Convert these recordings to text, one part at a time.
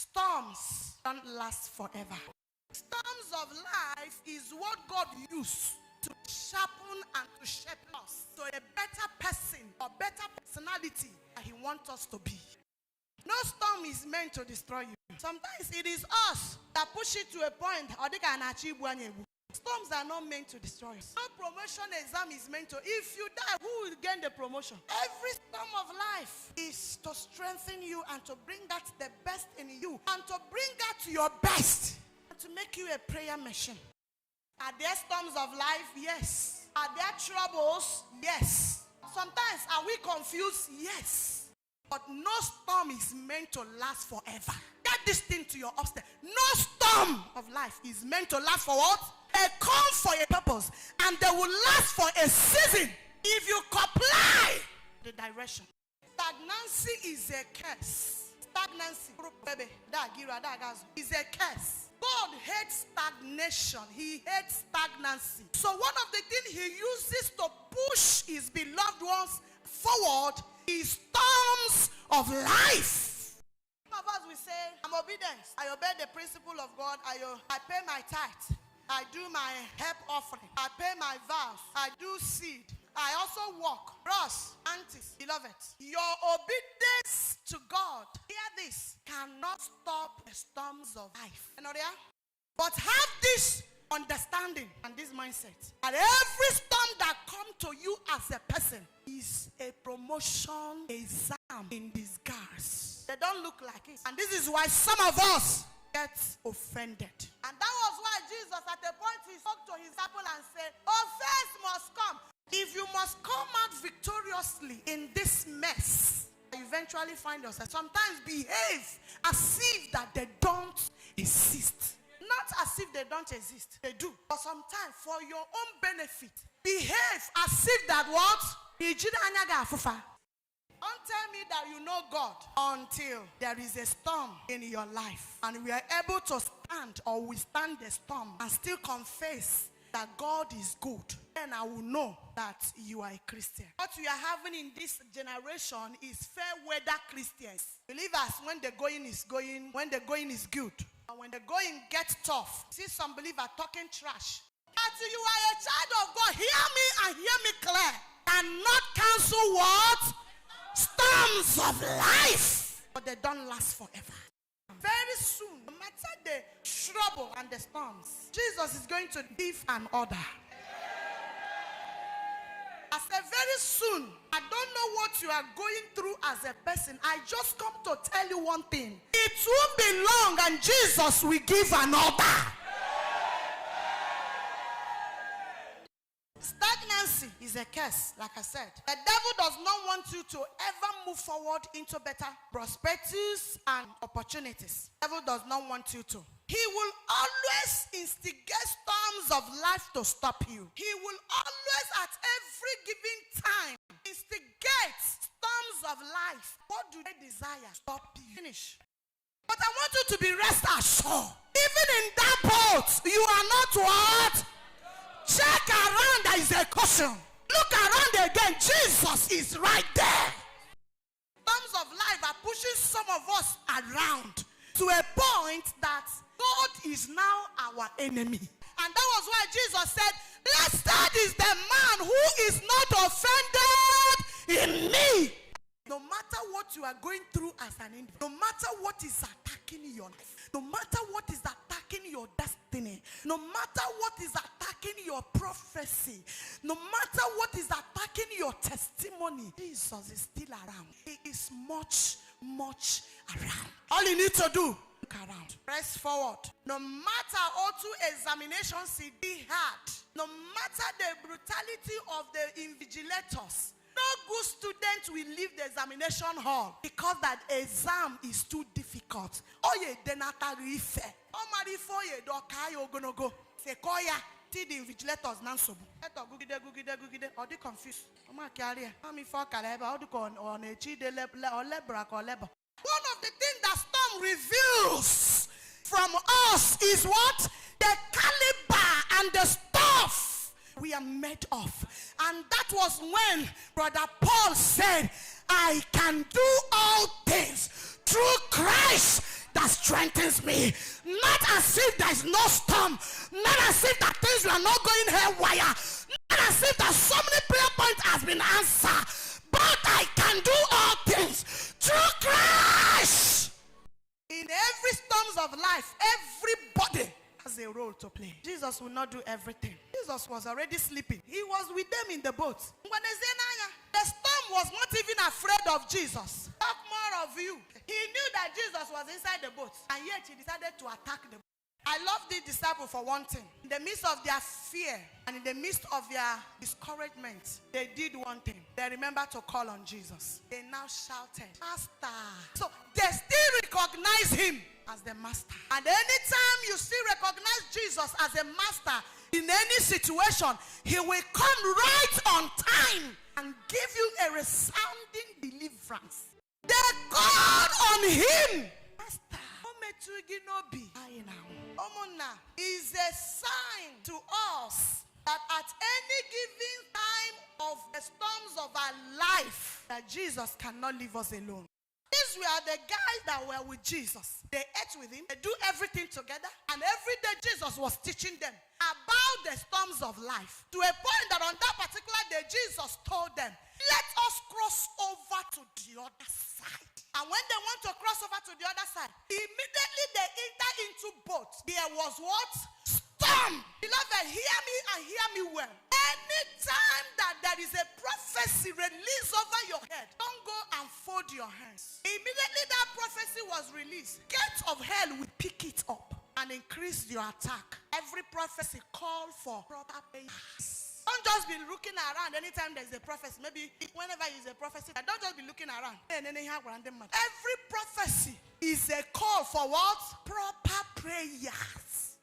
Storms don't last forever. Storms of life is what God used to sharpen and to shape us to a better person or better personality that He wants us to be. No storm is meant to destroy you. Sometimes it is us that push it to a point. Storms are not meant to destroy us. No promotion exam is meant to. If you die, who will gain the promotion? Every storm of life is to strengthen you and to bring out the best in you and to bring out your best and to make you a prayer machine. Are there storms of life? Yes. Are there troubles? Yes. Sometimes are we confused? Yes. But no storm is meant to last forever. Get this thing to your upstairs. No storm of life is meant to last for what? They come for a purpose and they will last for a season if you comply the direction. Stagnancy is a curse. Stagnancy is a curse. God hates stagnation. He hates stagnancy. So one of the things He uses to push His beloved ones forward is storms of life. Some of us will say, I'm obedient. I obey the principle of God. I pay my tithe. I do my help offering. I pay my vows. I do seed. I also walk. Bros, aunties, beloved, your obedience to God, hear this, cannot stop the storms of life. You know that? But have this understanding and this mindset that every storm that comes to you as a person is a promotion exam in disguise. They don't look like it. And this is why some of us get offended. And that was why Jesus at a point He spoke to His disciples and said, offense must come. If you must come out victoriously in this mess, you eventually find yourself. Sometimes behave as if that they don't exist. Not as if they don't exist. They do. But sometimes for your own benefit, behave as if that what? Don't tell me that you know God until there is a storm in your life and we are able to stand or withstand the storm and still confess that God is good. Then I will know that you are a Christian. What we are having in this generation is fair weather Christians. Believers, when the going is good, and when the going gets tough, see some believers talking trash. Until you are a child of God, hear me and hear me clear, and not cancel what? Storms of life. But they don't last forever. Very soon, no matter the trouble and the storms, Jesus is going to give an order. I said very soon, I don't know what you are going through as a person. I just come to tell you one thing. It won't be long and Jesus will give an order. Stagnancy is a curse, like I said. The devil does not want you to ever move forward into better prosperities and opportunities. The devil does not want you to. He will always instigate storms of life to stop you. He will always at every given time instigate storms of life. What do they desire? Stop you. Finish. But I want you to be rest assured. Even in that boat, you are not what? Check around, there is a caution. Look around again, Jesus is right there. Storms of life are pushing some of us around to a point that God is now our enemy. And that was why Jesus said, blessed is the man who is not offended in me. No matter what you are going through as an individual, no matter what is attacking your life, no matter what is attacking your destiny, no matter what is attacking your prophecy, no matter what is attacking your testimony, Jesus is still around. He is much around. All you need to do, look around. Press forward. No matter how two examinations be hard, no matter the brutality of the invigilators, no good student will leave the examination hall because that exam is too difficult. Oye denatari ife. Omari foye do kayo gonogo. Sekoya ti the invigilators nansobu. Eto gugide. Or they confused. Oma carrier. Ami for kaleba. Or do kon on a chi de lebra or lebo. One of the things that storm reveals from us is what? The caliber and the stuff we are made of. And that was when Brother Paul said, I can do all things through Christ that strengthens me. Not as if there's no storm. Not as if that things are not going haywire. Not as if that so many prayer points has been answered. But I can do all things through Christ. In every storms of life, everybody has a role to play. Jesus will not do everything. Jesus was already sleeping. He was with them in the boat. The storm was not even afraid of Jesus. Talk more of you. He knew that Jesus was inside the boat, and yet he decided to attack the boat. I love the disciples for one thing. In the midst of their fear and in the midst of their discouragement, they did one thing. They remembered to call on Jesus. They now shouted, Master. So they still recognize him as the master. And anytime you still recognize Jesus as a master in any situation, he will come right on time and give you a resounding deliverance. They called on him. Master. Is a sign to us that at any given time of the storms of our life, that Jesus cannot leave us alone. These were the guys that were with Jesus. They ate with him. They do everything together. And every day Jesus was teaching them about the storms of life. To a point that on that particular day, Jesus told them, let us cross over to the other side. And when they want to cross over to the other side, immediately they enter into boat. There was what? Storm. Beloved, hear me and hear me well. Anytime that there is a prophecy released over your head, don't go and fold your hands. Immediately that prophecy was released, gates of hell will pick it up and increase your attack. Every prophecy call for proper prayers. Don't just be looking around anytime there's a prophecy. Maybe whenever there's a prophecy, don't just be looking around. Every prophecy is a call for what? Proper prayers.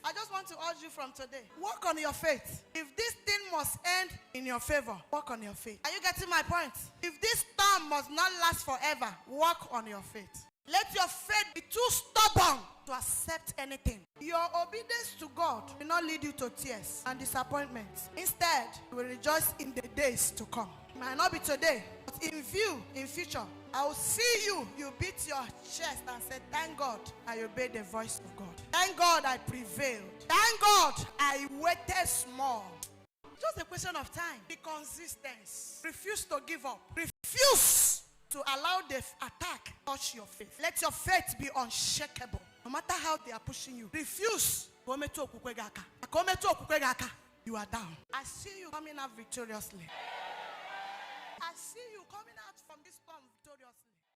I just want to urge you from today, work on your faith. If this thing must end in your favor, work on your faith. Are you getting my point? If this storm must not last forever, work on your faith. Let your faith be too stubborn to accept anything. Your obedience to God will not lead you to tears and disappointments. Instead, you will rejoice in the days to come. It might not be today, but in future, I will see you. You beat your chest and say, thank God I obeyed the voice of God. Thank God I prevailed. Thank God I waited small. Just a question of time. Be consistent. Refuse to give up. Refuse to allow the attack touch your faith. Let your faith be unshakable. No matter how they are pushing you. Refuse. You are down. I see you coming out victoriously. I see you coming out from this